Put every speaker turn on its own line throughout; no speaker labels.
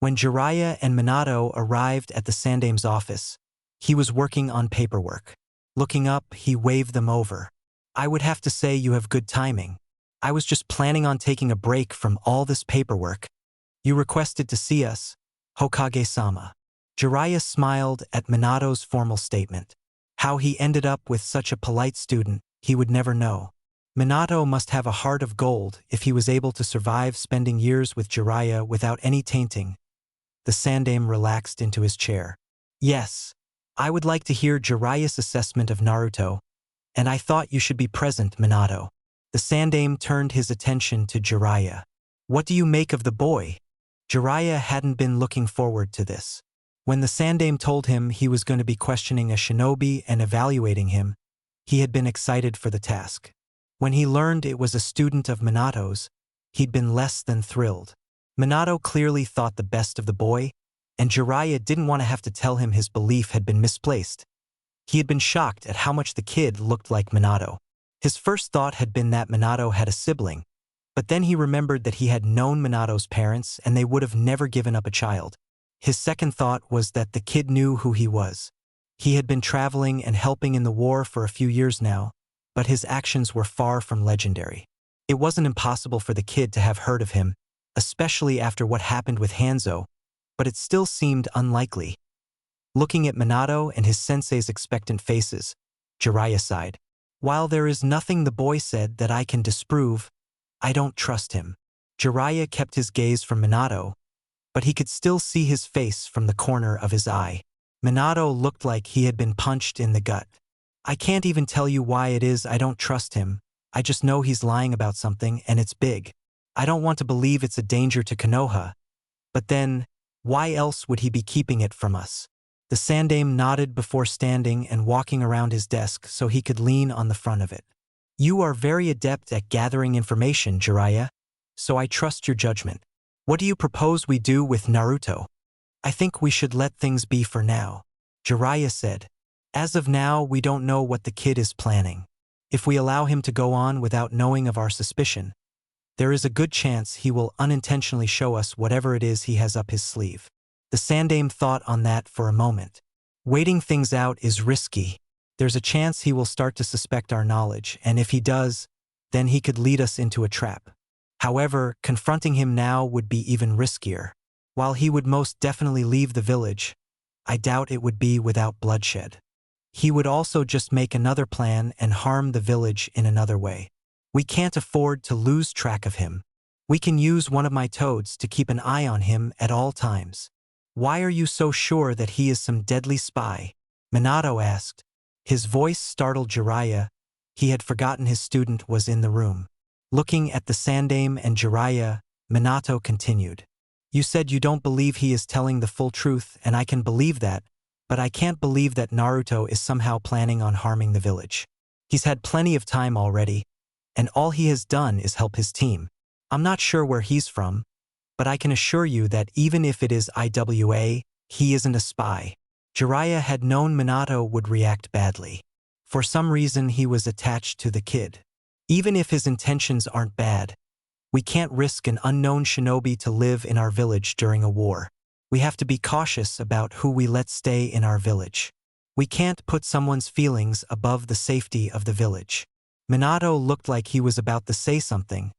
When Jiraiya and Minato arrived at the Sandame's office, he was working on paperwork. Looking up, he waved them over. I would have to say you have good timing. I was just planning on taking a break from all this paperwork. You requested to see us, Hokage-sama. Jiraiya smiled at Minato's formal statement. How he ended up with such a polite student, he would never know. Minato must have a heart of gold if he was able to survive spending years with Jiraiya without any tainting. The Sandame relaxed into his chair. Yes, I would like to hear Jiraiya's assessment of Naruto, and I thought you should be present, Minato. The Sandame turned his attention to Jiraiya. What do you make of the boy? Jiraiya hadn't been looking forward to this. When the Sandame told him he was going to be questioning a shinobi and evaluating him, he had been excited for the task. When he learned it was a student of Minato's, he'd been less than thrilled. Minato clearly thought the best of the boy, and Jiraiya didn't want to have to tell him his belief had been misplaced. He had been shocked at how much the kid looked like Minato. His first thought had been that Minato had a sibling, but then he remembered that he had known Minato's parents and they would have never given up a child. His second thought was that the kid knew who he was. He had been traveling and helping in the war for a few years now, but his actions were far from legendary. It wasn't impossible for the kid to have heard of him, especially after what happened with Hanzo, but it still seemed unlikely. Looking at Minato and his sensei's expectant faces, Jiraiya sighed. While there is nothing the boy said that I can disprove, I don't trust him. Jiraiya kept his gaze from Minato, but he could still see his face from the corner of his eye. Minato looked like he had been punched in the gut. I can't even tell you why it is I don't trust him. I just know he's lying about something and it's big. I don't want to believe it's a danger to Konoha. But then, why else would he be keeping it from us? The Sandame nodded before standing and walking around his desk so he could lean on the front of it. You are very adept at gathering information, Jiraiya, so I trust your judgment. What do you propose we do with Naruto? I think we should let things be for now, Jiraiya said. As of now, we don't know what the kid is planning. If we allow him to go on without knowing of our suspicion, there is a good chance he will unintentionally show us whatever it is he has up his sleeve. The Sandame thought on that for a moment. Waiting things out is risky. There's a chance he will start to suspect our knowledge, and if he does, then he could lead us into a trap. However, confronting him now would be even riskier. While he would most definitely leave the village, I doubt it would be without bloodshed. He would also just make another plan and harm the village in another way. We can't afford to lose track of him. We can use one of my toads to keep an eye on him at all times. Why are you so sure that he is some deadly spy? Minato asked. His voice startled Jiraiya. He had forgotten his student was in the room. Looking at the Sandame and Jiraiya, Minato continued. You said you don't believe he is telling the full truth, and I can believe that, but I can't believe that Naruto is somehow planning on harming the village. He's had plenty of time already, and all he has done is help his team. I'm not sure where he's from, but I can assure you that even if it is IWA, he isn't a spy. Jiraiya had known Minato would react badly. For some reason, he was attached to the kid. Even if his intentions aren't bad, we can't risk an unknown shinobi to live in our village during a war. We have to be cautious about who we let stay in our village. We can't put someone's feelings above the safety of the village. Minato looked like he was about to say something,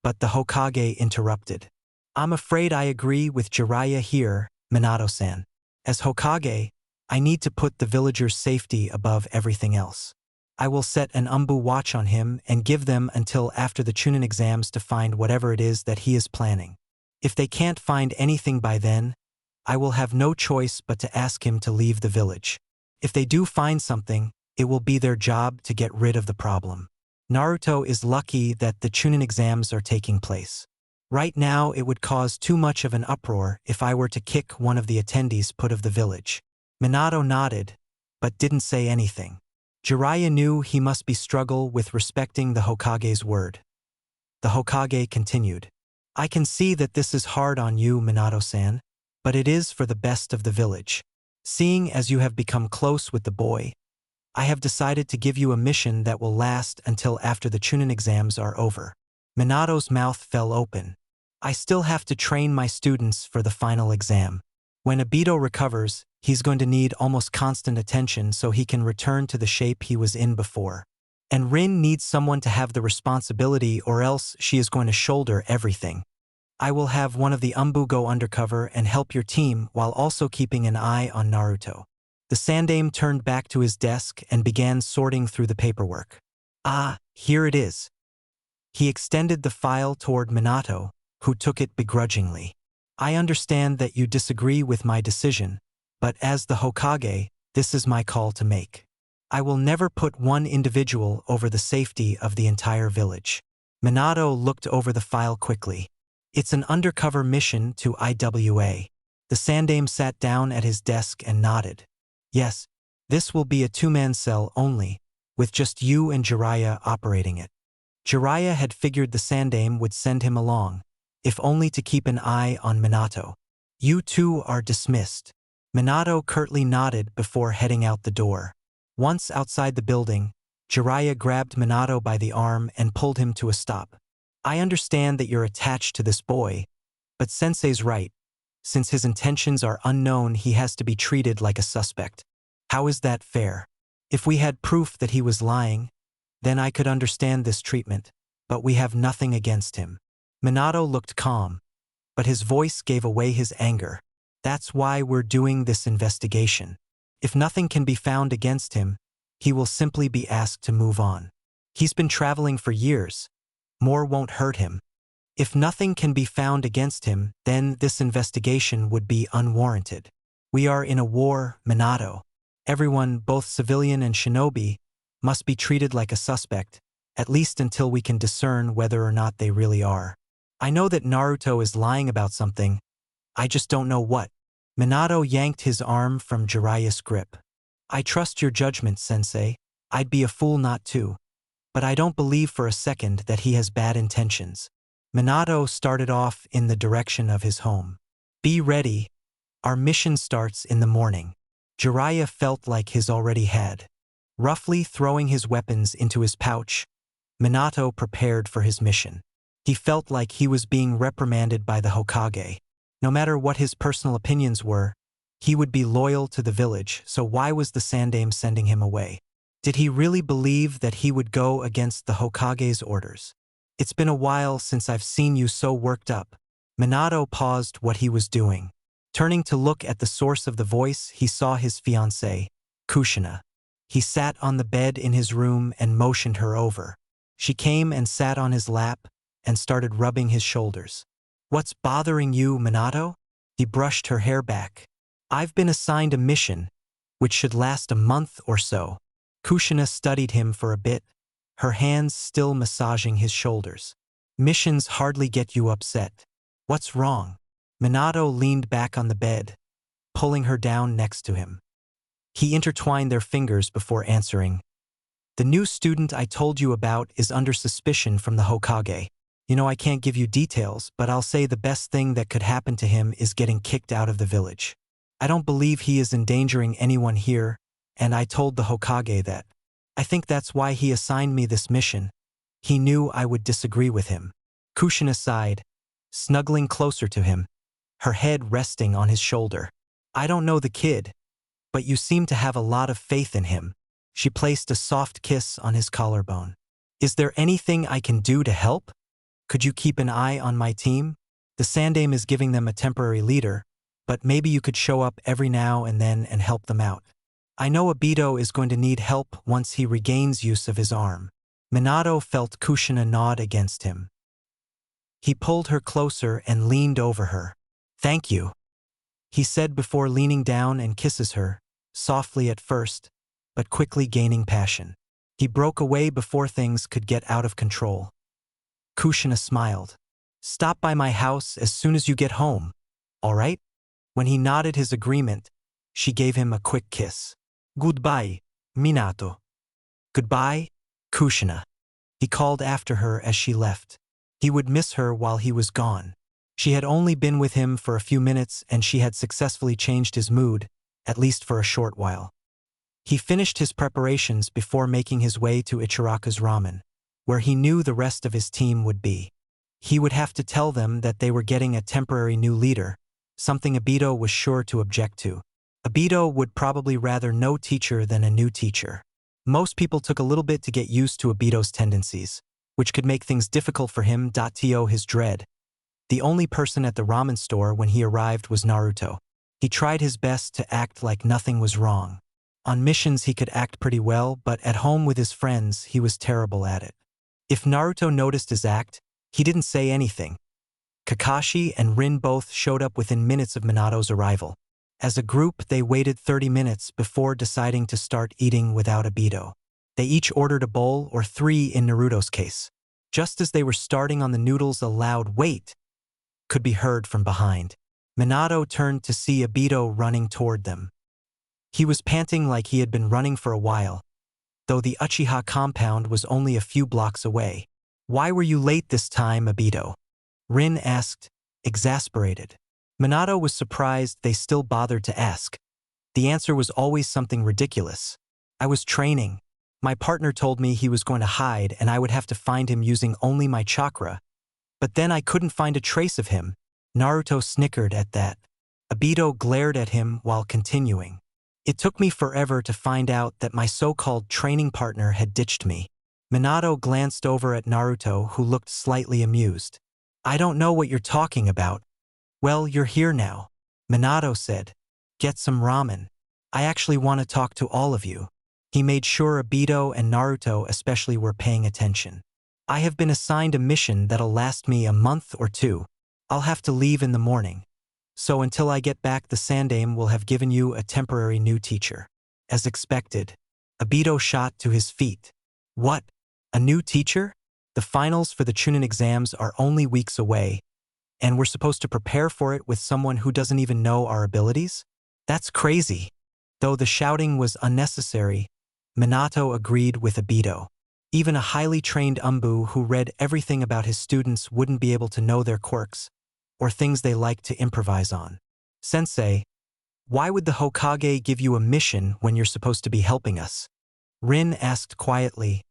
but the Hokage interrupted. I'm afraid I agree with Jiraiya here, Minato-san. As Hokage, I need to put the villagers' safety above everything else. I will set an Umbu watch on him and give them until after the Chunin exams to find whatever it is that he is planning. If they can't find anything by then, I will have no choice but to ask him to leave the village. If they do find something, it will be their job to get rid of the problem. Naruto is lucky that the Chunin exams are taking place. Right now, it would cause too much of an uproar if I were to kick one of the attendees put of the village. Minato nodded, but didn't say anything. Jiraiya knew he must be struggle with respecting the Hokage's word. The Hokage continued. I can see that this is hard on you, Minato-san, but it is for the best of the village. Seeing as you have become close with the boy, I have decided to give you a mission that will last until after the Chunin exams are over. Minato's mouth fell open. I still have to train my students for the final exam. When Obito recovers, he's going to need almost constant attention so he can return to the shape he was in before. And Rin needs someone to have the responsibility, or else she is going to shoulder everything. I will have one of the Umbu go undercover and help your team while also keeping an eye on Naruto. The Sandaime turned back to his desk and began sorting through the paperwork. Ah, here it is. He extended the file toward Minato, who took it begrudgingly. I understand that you disagree with my decision, but as the Hokage, this is my call to make. I will never put one individual over the safety of the entire village. Minato looked over the file quickly. It's an undercover mission to IWA. The Sandaime sat down at his desk and nodded. Yes, this will be a two-man cell only, with just you and Jiraiya operating it. Jiraiya had figured the Sandaime would send him along, if only to keep an eye on Minato. You two are dismissed. Minato curtly nodded before heading out the door. Once outside the building, Jiraiya grabbed Minato by the arm and pulled him to a stop. I understand that you're attached to this boy, but Sensei's right. Since his intentions are unknown, he has to be treated like a suspect. How is that fair? If we had proof that he was lying, then I could understand this treatment, but we have nothing against him. Minato looked calm, but his voice gave away his anger. That's why we're doing this investigation. If nothing can be found against him, he will simply be asked to move on. He's been traveling for years. More won't hurt him. If nothing can be found against him, then this investigation would be unwarranted. We are in a war, Minato. Everyone, both civilian and shinobi, must be treated like a suspect, at least until we can discern whether or not they really are. I know that Naruto is lying about something. I just don't know what. Minato yanked his arm from Jiraiya's grip. I trust your judgment, Sensei. I'd be a fool not to. But I don't believe for a second that he has bad intentions. Minato started off in the direction of his home. Be ready. Our mission starts in the morning. Jiraiya felt like his already had. Roughly throwing his weapons into his pouch, Minato prepared for his mission. He felt like he was being reprimanded by the Hokage. No matter what his personal opinions were, he would be loyal to the village, so why was the Sandaime sending him away? Did he really believe that he would go against the Hokage's orders? It's been a while since I've seen you so worked up. Minato paused what he was doing. Turning to look at the source of the voice, he saw his fiancée, Kushina. He sat on the bed in his room and motioned her over. She came and sat on his lap and started rubbing his shoulders. What's bothering you, Minato? He brushed her hair back. I've been assigned a mission, which should last a month or so. Kushina studied him for a bit, her hands still massaging his shoulders. Missions hardly get you upset. What's wrong? Minato leaned back on the bed, pulling her down next to him. He intertwined their fingers before answering. The new student I told you about is under suspicion from the Hokage. You know, I can't give you details, but I'll say the best thing that could happen to him is getting kicked out of the village. I don't believe he is endangering anyone here, and I told the Hokage that. I think that's why he assigned me this mission. He knew I would disagree with him. Kushina sighed, snuggling closer to him, her head resting on his shoulder. I don't know the kid, but you seem to have a lot of faith in him. She placed a soft kiss on his collarbone. Is there anything I can do to help? Could you keep an eye on my team? The Sandaime is giving them a temporary leader, but maybe you could show up every now and then and help them out. I know Obito is going to need help once he regains use of his arm. Minato felt Kushina nod against him. He pulled her closer and leaned over her. Thank you, he said before leaning down and kisses her, softly at first, but quickly gaining passion. He broke away before things could get out of control. Kushina smiled. Stop by my house as soon as you get home, all right? When he nodded his agreement, she gave him a quick kiss. Goodbye, Minato. Goodbye, Kushina. He called after her as she left. He would miss her while he was gone. She had only been with him for a few minutes and she had successfully changed his mood, at least for a short while. He finished his preparations before making his way to Ichiraka's ramen, where he knew the rest of his team would be. He would have to tell them that they were getting a temporary new leader, something Obito was sure to object to. Obito would probably rather no teacher than a new teacher. Most people took a little bit to get used to Obito's tendencies, which could make things difficult for him. To his dread. The only person at the ramen store when he arrived was Naruto. He tried his best to act like nothing was wrong. On missions he could act pretty well, but at home with his friends he was terrible at it. If Naruto noticed his act, he didn't say anything. Kakashi and Rin both showed up within minutes of Minato's arrival. As a group, they waited 30 minutes before deciding to start eating without Obito. They each ordered a bowl, or 3 in Naruto's case. Just as they were starting on the noodles, a loud "wait" could be heard from behind. Minato turned to see Obito running toward them. He was panting like he had been running for a while, though the Uchiha compound was only a few blocks away. "Why were you late this time, Obito?" Rin asked, exasperated. Minato was surprised they still bothered to ask. The answer was always something ridiculous. "I was training. My partner told me he was going to hide and I would have to find him using only my chakra. But then I couldn't find a trace of him." Naruto snickered at that. Obito glared at him while continuing. "It took me forever to find out that my so-called training partner had ditched me." Minato glanced over at Naruto, who looked slightly amused. "I don't know what you're talking about." "Well, you're here now," Minato said. "Get some ramen. I actually want to talk to all of you." He made sure Obito and Naruto especially were paying attention. "I have been assigned a mission that'll last me a month or 2. I'll have to leave in the morning. So until I get back, the Sandaime will have given you a temporary new teacher." As expected, Obito shot to his feet. "What? A new teacher? The finals for the Chunin exams are only weeks away, and we're supposed to prepare for it with someone who doesn't even know our abilities? That's crazy." Though the shouting was unnecessary, Minato agreed with Obito. Even a highly trained Umbu who read everything about his students wouldn't be able to know their quirks, or things they like to improvise on. "Sensei, why would the Hokage give you a mission when you're supposed to be helping us?" Rin asked quietly.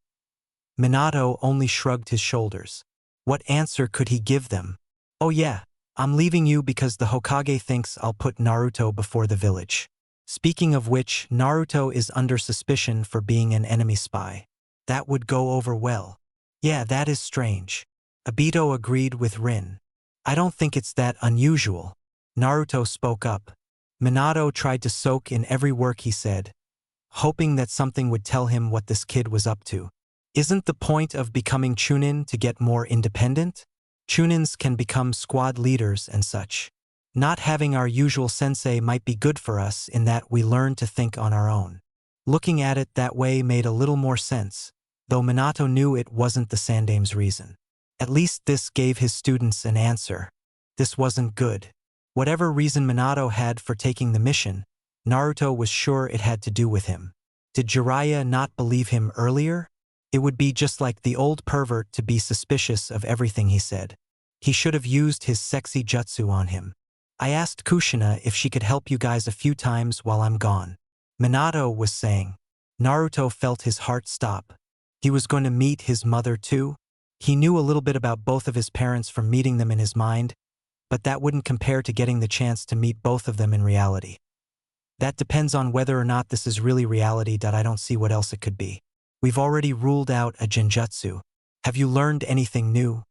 Minato only shrugged his shoulders. What answer could he give them? "Oh yeah, I'm leaving you because the Hokage thinks I'll put Naruto before the village. Speaking of which, Naruto is under suspicion for being an enemy spy." That would go over well. "Yeah, that is strange." Obito agreed with Rin. "I don't think it's that unusual." Naruto spoke up. Minato tried to soak in every word he said, hoping that something would tell him what this kid was up to. "Isn't the point of becoming Chunin to get more independent? Chunins can become squad leaders and such. Not having our usual sensei might be good for us in that we learn to think on our own." Looking at it that way made a little more sense, though Minato knew it wasn't the Sandaime's reason. At least this gave his students an answer. This wasn't good. Whatever reason Minato had for taking the mission, Naruto was sure it had to do with him. Did Jiraiya not believe him earlier? It would be just like the old pervert to be suspicious of everything he said. He should have used his sexy jutsu on him. "I asked Kushina if she could help you guys a few times while I'm gone," Minato was saying. Naruto felt his heart stop. He was going to meet his mother too? He knew a little bit about both of his parents from meeting them in his mind, but that wouldn't compare to getting the chance to meet both of them in reality. "That depends on whether or not this is really reality. I don't see what else it could be. We've already ruled out a genjutsu. Have you learned anything new?"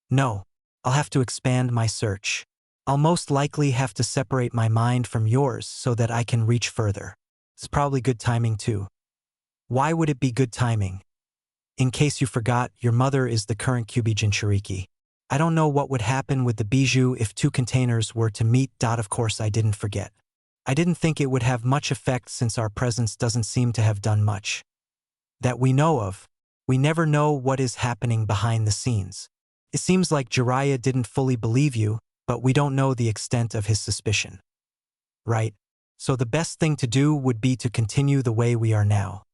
"No. I'll have to expand my search. I'll most likely have to separate my mind from yours so that I can reach further. It's probably good timing too." "Why would it be good timing?" "In case you forgot, your mother is the current Kyuubi Jinchuriki. I don't know what would happen with the bijou if 2 containers were to meet. Of course I didn't forget. I didn't think it would have much effect since our presence doesn't seem to have done much. That we know of. We never know what is happening behind the scenes. It seems like Jiraiya didn't fully believe you, but we don't know the extent of his suspicion. Right? So the best thing to do would be to continue the way we are now."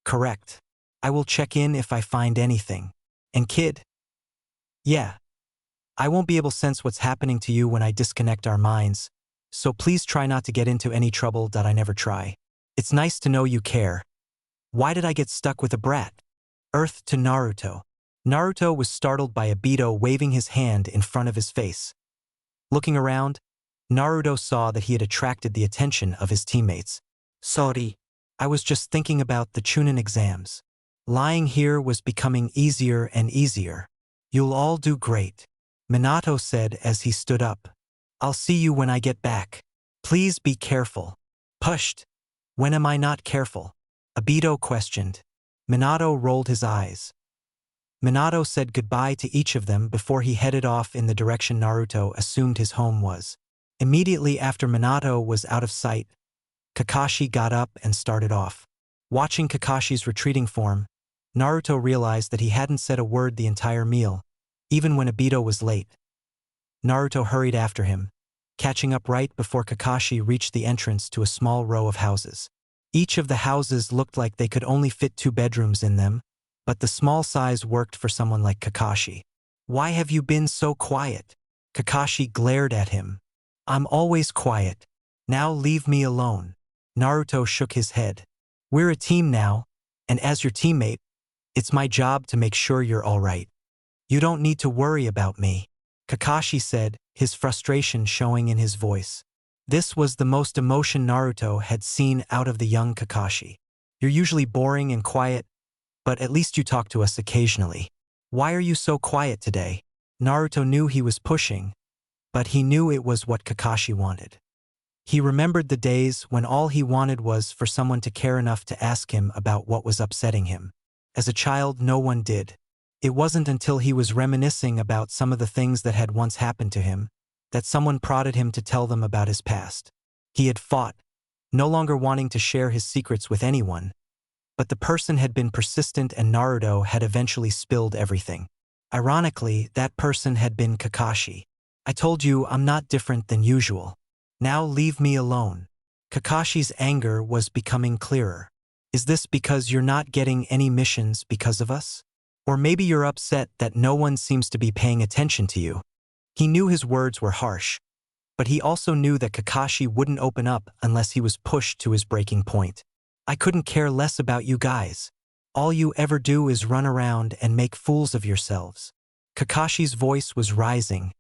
"Correct. I will check in if I find anything. And kid?" "Yeah. I won't be able to sense what's happening to you when I disconnect our minds, so please try not to get into any trouble. I never try. It's nice to know you care. Why did I get stuck with a brat?" Earth to Naruto. Naruto was startled by Obito waving his hand in front of his face. Looking around, Naruto saw that he had attracted the attention of his teammates. Sorry, I was just thinking about the Chunin exams. Lying here was becoming easier and easier. You'll all do great, Minato said as he stood up. I'll see you when I get back. Please be careful. Pushed. When am I not careful? Obito questioned. Minato rolled his eyes. Minato said goodbye to each of them before he headed off in the direction Naruto assumed his home was. Immediately after Minato was out of sight, Kakashi got up and started off. Watching Kakashi's retreating form, Naruto realized that he hadn't said a word the entire meal, even when Obito was late. Naruto hurried after him, catching up right before Kakashi reached the entrance to a small row of houses. Each of the houses looked like they could only fit 2 bedrooms in them, but the small size worked for someone like Kakashi. Why have you been so quiet? Kakashi glared at him. I'm always quiet. Now leave me alone. Naruto shook his head. We're a team now, and as your teammate, it's my job to make sure you're all right. You don't need to worry about me, Kakashi said, his frustration showing in his voice. This was the most emotion Naruto had seen out of the young Kakashi. You're usually boring and quiet, but at least you talk to us occasionally. Why are you so quiet today? Naruto knew he was pushing, but he knew it was what Kakashi wanted. He remembered the days when all he wanted was for someone to care enough to ask him about what was upsetting him. As a child, no one did. It wasn't until he was reminiscing about some of the things that had once happened to him that someone prodded him to tell them about his past. He had fought, no longer wanting to share his secrets with anyone, but the person had been persistent and Naruto had eventually spilled everything. Ironically, that person had been Kakashi. I told you I'm not different than usual. Now leave me alone. Kakashi's anger was becoming clearer. Is this because you're not getting any missions because of us? Or maybe you're upset that no one seems to be paying attention to you. He knew his words were harsh, but he also knew that Kakashi wouldn't open up unless he was pushed to his breaking point. I couldn't care less about you guys. All you ever do is run around and make fools of yourselves. Kakashi's voice was rising,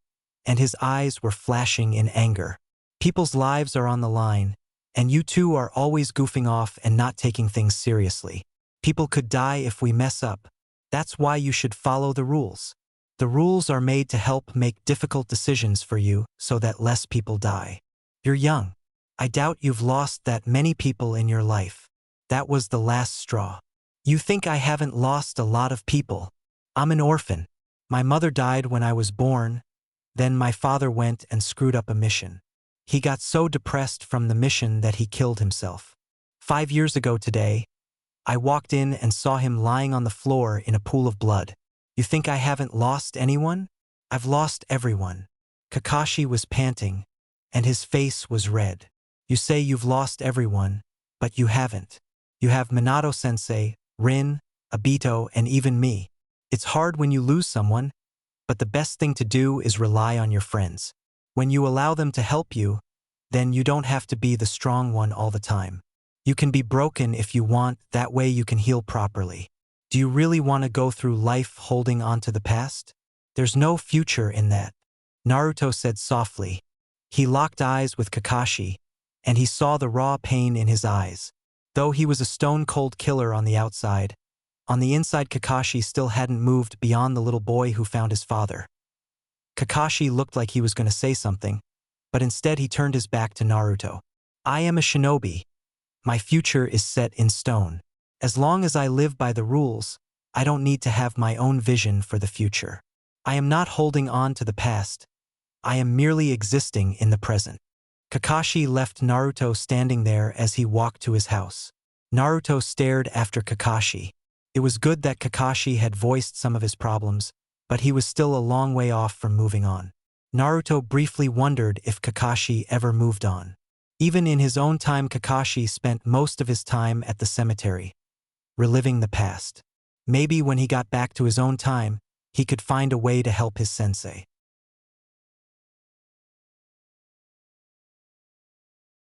and his eyes were flashing in anger. People's lives are on the line, and you two are always goofing off and not taking things seriously. People could die if we mess up. That's why you should follow the rules. The rules are made to help make difficult decisions for you so that less people die. You're young. I doubt you've lost that many people in your life. That was the last straw. You think I haven't lost a lot of people. I'm an orphan. My mother died when I was born, then my father went and screwed up a mission. He got so depressed from the mission that he killed himself. 5 years ago today, I walked in and saw him lying on the floor in a pool of blood. You think I haven't lost anyone? I've lost everyone. Kakashi was panting, and his face was red. You say you've lost everyone, but you haven't. You have Minato-sensei, Rin, Obito, and even me. It's hard when you lose someone, but the best thing to do is rely on your friends. When you allow them to help you, then you don't have to be the strong one all the time. You can be broken if you want, that way you can heal properly. Do you really want to go through life holding on to the past? There's no future in that, Naruto said softly. He locked eyes with Kakashi, and he saw the raw pain in his eyes. Though he was a stone-cold killer on the outside, on the inside Kakashi still hadn't moved beyond the little boy who found his father. Kakashi looked like he was going to say something, but instead he turned his back to Naruto. I am a shinobi. My future is set in stone. As long as I live by the rules, I don't need to have my own vision for the future. I am not holding on to the past. I am merely existing in the present. Kakashi left Naruto standing there as he walked to his house. Naruto stared after Kakashi. It was good that Kakashi had voiced some of his problems, but he was still a long way off from moving on. Naruto briefly wondered if Kakashi ever moved on. Even in his own time, Kakashi spent most of his time at the cemetery, reliving the past. Maybe when he got back to his own time, he could find a way to help his sensei.